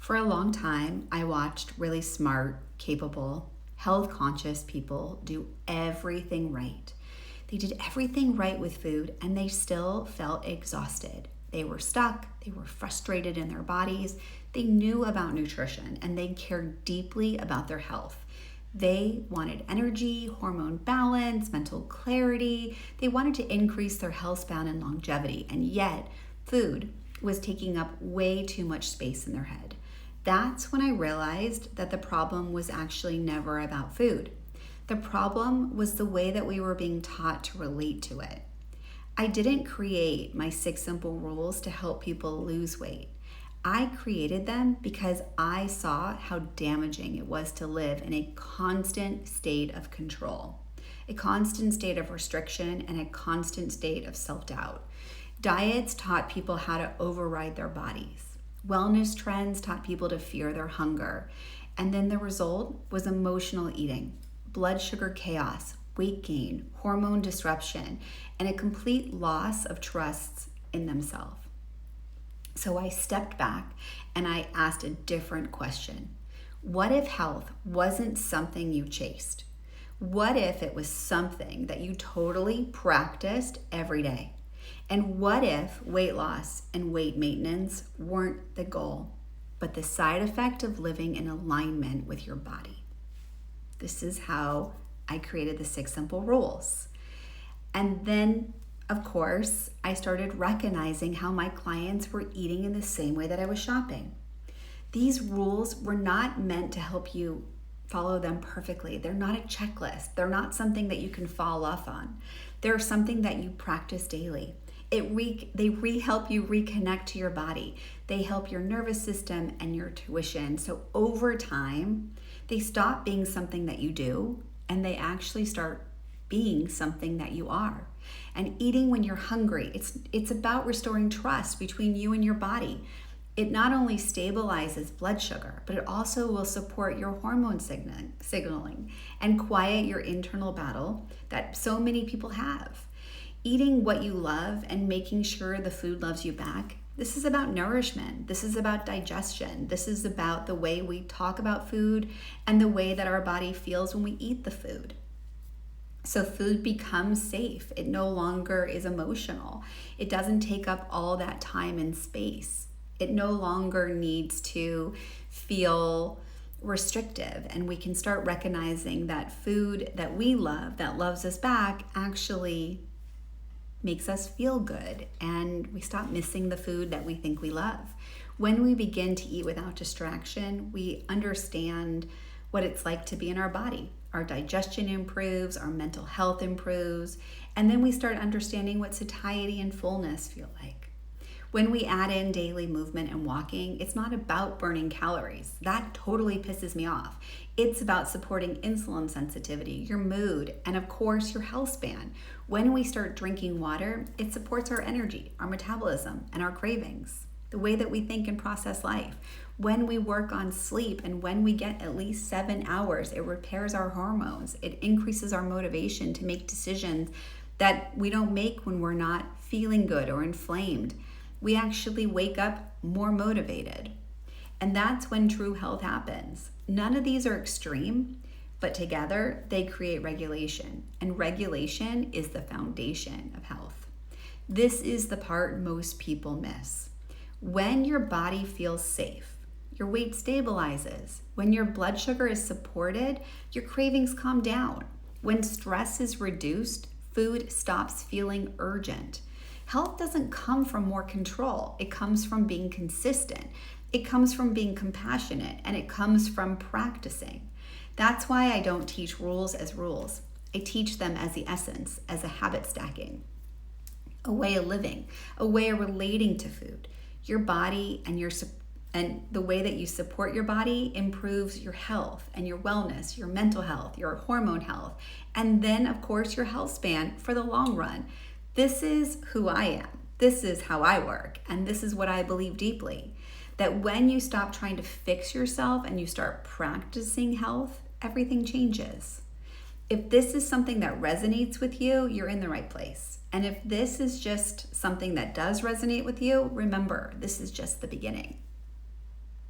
For a long time, I watched really smart, capable, health conscious people do everything right. They did everything right with food and they still felt exhausted. They were stuck, they were frustrated in their bodies, they knew about nutrition and they cared deeply about their health. They wanted energy, hormone balance, mental clarity. They wanted to increase their health span and longevity, and yet food was taking up way too much space in their head. That's when I realized that the problem was actually never about food. The problem was the way that we were being taught to relate to it. I didn't create my 6 simple rules to help people lose weight. I created them because I saw how damaging it was to live in a constant state of control, a constant state of restriction, and a constant state of self-doubt. Diets taught people how to override their bodies. Wellness trends taught people to fear their hunger. And then the result was emotional eating, blood sugar chaos, weight gain, hormone disruption, and a complete loss of trust in themselves. So I stepped back and I asked a different question. What if health wasn't something you chased? What if it was something that you totally practiced every day? And what if weight loss and weight maintenance weren't the goal, but the side effect of living in alignment with your body? This is how I created the 6 simple rules. And then, of course, I started recognizing how my clients were eating in the same way that I was shopping. These rules were not meant to help you follow them perfectly. They're not a checklist. They're not something that you can fall off on. They're something that you practice daily. They help you reconnect to your body. They help your nervous system and your tuition. So over time, they stop being something that you do and they actually start being something that you are. And eating when you're hungry, it's about restoring trust between you and your body. It not only stabilizes blood sugar, but it also will support your hormone signaling and quiet your internal battle that so many people have. Eating what you love and making sure the food loves you back, this is about nourishment. This is about digestion. This is about the way we talk about food and the way that our body feels when we eat the food. So food becomes safe. It no longer is emotional. It doesn't take up all that time and space. It no longer needs to feel restrictive, and we can start recognizing that food that we love, that loves us back, actually makes us feel good, and we stop missing the food that we think we love. When we begin to eat without distraction, we understand what it's like to be in our body. Our digestion improves, our mental health improves, and then we start understanding what satiety and fullness feel like. When we add in daily movement and walking, it's not about burning calories. That totally pisses me off. It's about supporting insulin sensitivity, your mood, and of course, your health span. When we start drinking water, it supports our energy, our metabolism, and our cravings, the way that we think and process life. When we work on sleep and when we get at least 7 hours, it repairs our hormones. It increases our motivation to make decisions that we don't make when we're not feeling good or inflamed. We actually wake up more motivated. And that's when true health happens. None of these are extreme, but together they create regulation. And regulation is the foundation of health. This is the part most people miss. When your body feels safe, your weight stabilizes. When your blood sugar is supported, your cravings calm down. When stress is reduced, food stops feeling urgent. Health doesn't come from more control. It comes from being consistent. It comes from being compassionate, and it comes from practicing. That's why I don't teach rules as rules. I teach them as the essence, as a habit stacking, a way of living, a way of relating to food. Your body and the way that you support your body improves your health and your wellness, your mental health, your hormone health, and then of course your health span for the long run. This is who I am. This is how I work. And this is what I believe deeply. That when you stop trying to fix yourself and you start practicing health, everything changes. If this is something that resonates with you, you're in the right place. And if this is just something that does resonate with you, remember, this is just the beginning.